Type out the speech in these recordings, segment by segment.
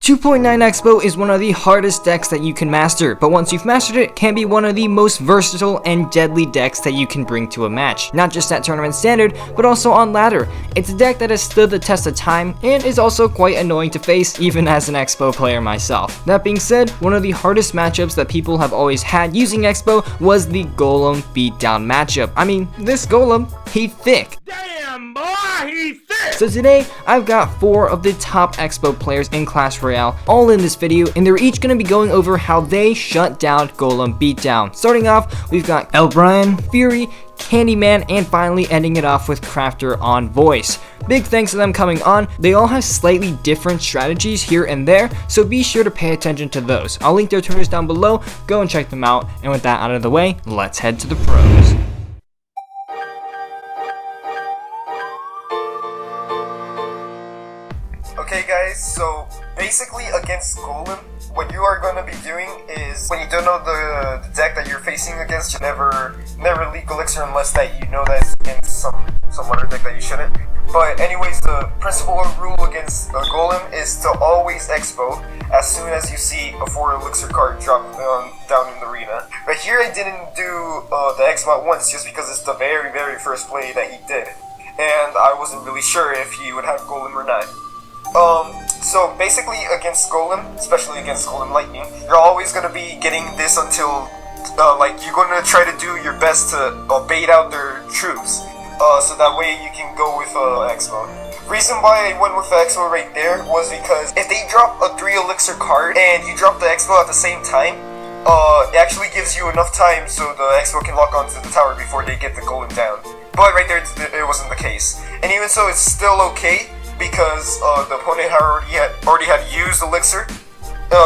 2.9 xbow is one of the hardest decks that you can master, but once you've mastered it, can be one of the most versatile and deadly decks that you can bring to a match. Not just at tournament standard, but also on ladder. It's a deck that has stood the test of time, and is also quite annoying to face, even as an xbow player myself. That being said, one of the hardest matchups that people have always had using xbow was the Golem beatdown matchup. I mean, this Golem, he thick. Damn, boy, he's thick! So today, I've got 4 of the top xbow players in Clash Royale all in this video, and they're each going to be going over how they shut down Golem beatdown. Starting off, we've got Brian, Fury, Candyman, and finally ending it off with Crafter on voice. Big thanks to them coming on. They all have slightly different strategies here and there, so be sure to pay attention to those. I'll link their Twitters down below, go and check them out, and with that out of the way, let's head to the pros. Okay guys, so basically against Golem, what you are going to be doing is, when you don't know the deck that you're facing against, you never leak Elixir unless that you know that it's against some other deck that you shouldn't. But anyways, the principle or rule against Golem is to always xbow as soon as you see a 4 Elixir card drop down in the arena. But here I didn't do the xbow once just because it's the very first play that he did, and I wasn't really sure if he would have Golem or not. So basically against Golem, especially against Golem Lightning, you're always going to be getting this until, you're going to try to do your best to bait out their troops, so that way you can go with xbow. Reason why I went with the xbow right there was because if they drop a 3 Elixir card and you drop the xbow at the same time, it actually gives you enough time so the xbow can lock onto the tower before they get the Golem down. But right there, it wasn't the case. And even so, it's still okay, because the opponent already had used Elixir,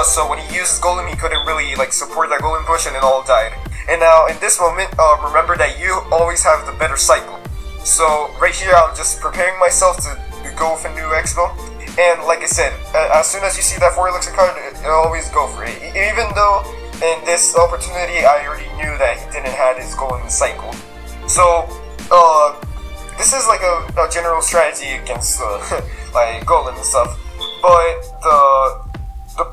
so when he used Golem, he couldn't really support that Golem push, and it all died. And now in this moment, remember that you always have the better cycle. So right here, I'm just preparing myself to go with a new xbow. And like I said, as soon as you see that 4 Elixir card, always go for it. Even though in this opportunity, I already knew that he didn't have his Golem cycle. So this is like a general strategy against Golem and stuff, but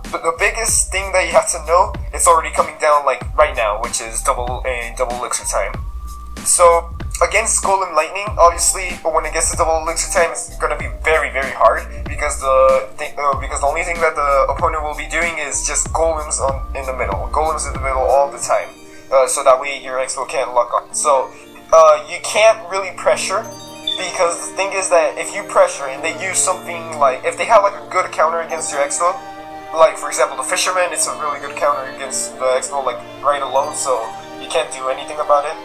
the biggest thing that you have to know, it's already coming down right now, which is double Elixir time. So against Golem Lightning, obviously when it gets to double Elixir time, it's gonna be very hard, because the only thing that the opponent will be doing is just golems in the middle all the time, so that way your xbow can't lock on. So you can't really pressure, because the thing is that if you pressure and they use something if they have a good counter against your xbow, for example the Fisherman, it's a really good counter against the xbow right alone, so you can't do anything about it.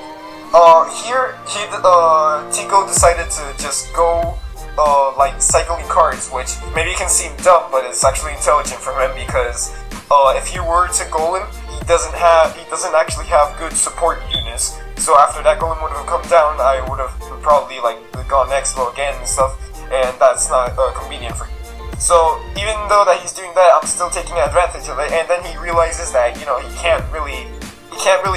Here Tico decided to just go cycling cards, which maybe can seem dumb, but it's actually intelligent from him, because if you were to Golem, he doesn't actually have good support units. So after that Golem would have come down, I would have probably gone xbow again and stuff, and that's not convenient for him. So even though that he's doing that, I'm still taking advantage of it, and then he realizes that he can't really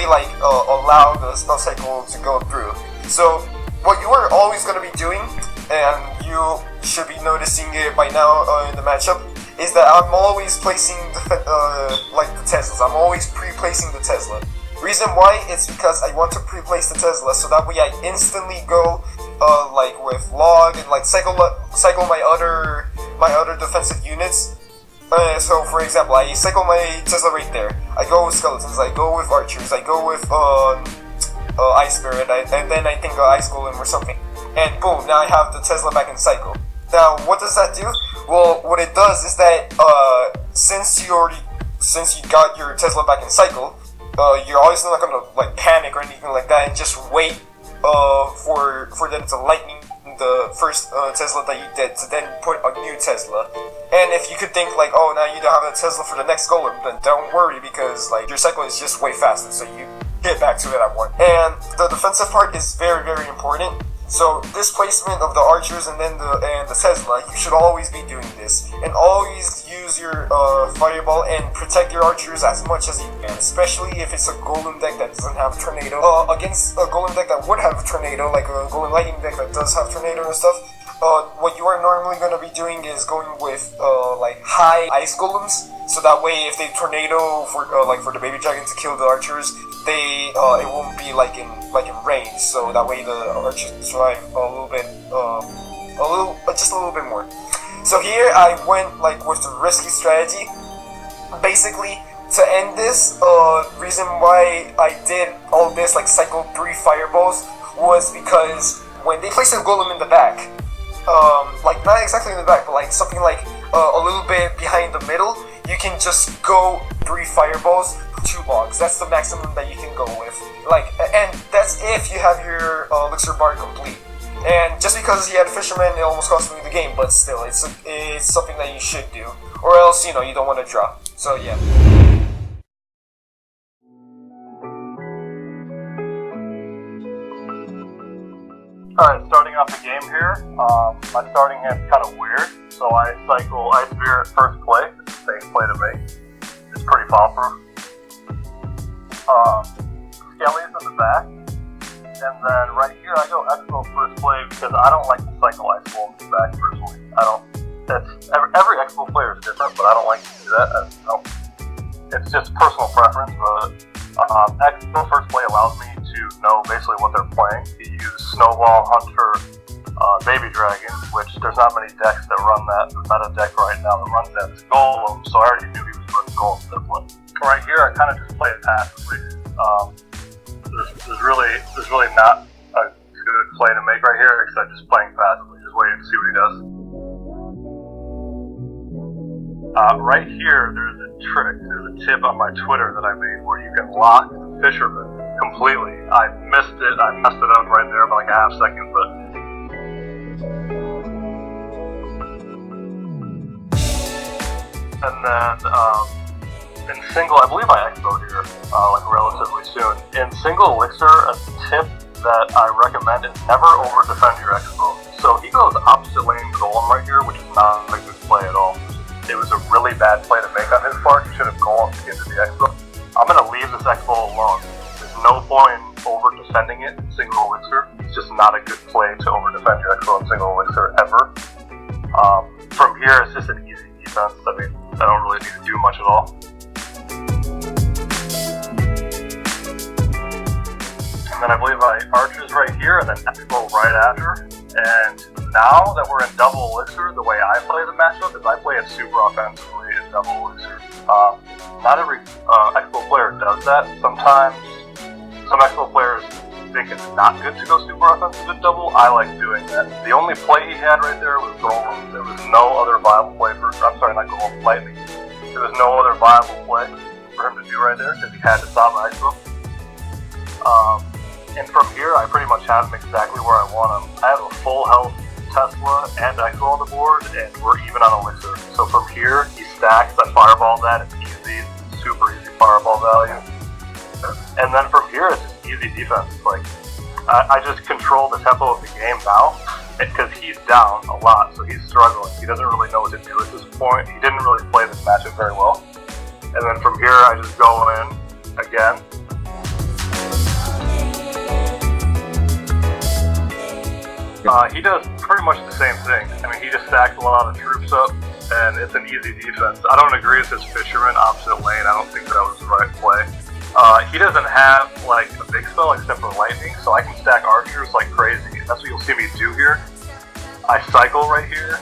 allow the spell cycle to go through. So what you are always going to be doing, and you should be noticing it by now in the matchup, is that I'm always placing the Teslas. I'm always pre-placing the Tesla. Reason why is because I want to pre-place the Tesla, so that way I instantly go with log and cycle my other defensive units. So for example, I cycle my Tesla right there. I go with skeletons, I go with archers, I go with Ice Spirit, and then I think Ice Golem or something. And boom, now I have the Tesla back in cycle. Now what does that do? Well, what it does is that since you got your Tesla back in cycle, you're obviously not gonna panic or anything like that and just wait for them to lightning the first Tesla that you did to then put a new Tesla. And if you could think oh, now you don't have a Tesla for the next Golem, then don't worry, because your cycle is just way faster, so you get back to it at one. And the defensive part is very important. So this placement of the archers and then the Tesla, you should always be doing this, and always use your fireball and protect your archers as much as you can, especially if it's a Golem deck that doesn't have Tornado. Against a Golem deck that would have Tornado, like a Golem Lightning deck that does have Tornado and stuff, what what you are normally going to be doing is going with like high ice golems, so that way if they tornado for for the baby dragon to kill the archers, they it won't be like in range, so that way the archers survive just a little bit more. So here I went like with the risky strategy. Basically, to end this, reason why I did all this, like cycle 3 fireballs, was because when they place a golem in the back, like not exactly in the back, but like something like a little bit behind the middle, you can just go 3 fireballs, 2 logs. That's the maximum that you can go with. Like, and that's if you have your elixir bar complete. And just because he had a fisherman, it almost cost me the game, but still, it's something that you should do, or else you don't want to draw. So yeah. Alright, starting off the game here, my starting hand's kind of weird, so I cycle Ice Spear at first play. It's the same play to me. It's pretty fall-proof. Skelly's in the back, and then right here I go Expo first play because I don't like to cycle Ice Golem in the back personally. Every Expo player is different, but I don't like to do that. It's just personal preference, but Expo first play allows me to know basically what they're playing. You use Snowball, Hunter, Baby Dragon, which there's not many decks that run that. There's not a deck right now that runs that. It's Golem, so I already knew he was running Golem at that point. Right here, I kind of just play it passively. There's really not a good play to make right here, except just playing passively, just waiting to see what he does. Right here, there's a tip on my Twitter that I made where you can lock the fisherman completely. I missed it. I messed it up right there by like a half second, but and then in single, I believe I expoed here like relatively soon. In single elixir, a tip that I recommend is never over defend your expo. So he goes opposite lane golem right here, which is not a good play at all. It was a really bad play to make on his part. He should have golem into the expo. I'm going to leave this expo alone. There's no point in over defending it in single elixir. It's just not a good play to over defend your expo in single elixir ever. From here, it's just an easy defense. I mean, I don't really need to do much at all. And then I believe I archers right here and then expo right after. And now that we're in double elixir, the way I play the matchup is I play it super offensively in double elixir. Not every expo player does that. Sometimes some expo players think it's not good to go super offensive in double. I like doing that. The only play he had right there was Golem. There was no other viable play Lightning. There was no other viable play for him to do right there because he had to stop my expo. And from here, I pretty much have him exactly where I want him. I have a full health Tesla and Exo on the board, and we're even on Elixir. So from here, he stacks, I fireball that, it's easy, super easy fireball value. And then from here, it's just easy defense. Like, I just control the tempo of the game now, because he's down a lot, so he's struggling. He doesn't really know what to do at this point. He didn't really play this matchup very well. And then from here, I just go in again. He does pretty much the same thing. I mean, he just stacks a lot of troops up, and it's an easy defense. I don't agree with his fisherman opposite lane. I don't think that was the right play. He doesn't have, like, a big spell except for lightning, so I can stack archers like crazy. That's what you'll see me do here. I cycle right here,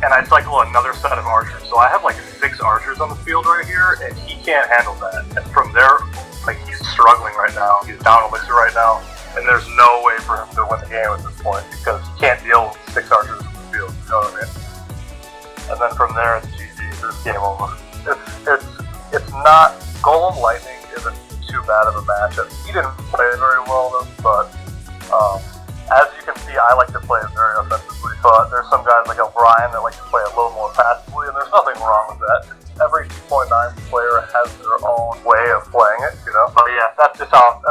and I cycle another set of archers. So I have, like, 6 archers on the field right here, and he can't handle that. And from there, like, he's struggling right now. He's down Elixir right now. And there's no way for him to win the game at this point because he can't deal with 6 archers in the field, you know what I mean? And then from there, it's GG, it's game over. It's not, Golem Lightning isn't too bad of a matchup. He didn't play it very well though, but as you can see, I like to play it very offensively. So there's some guys like O'Brien that like to play a little more passively, and there's nothing wrong with that. Every 2.9 player has their own way of playing it, you know? But yeah, that's just how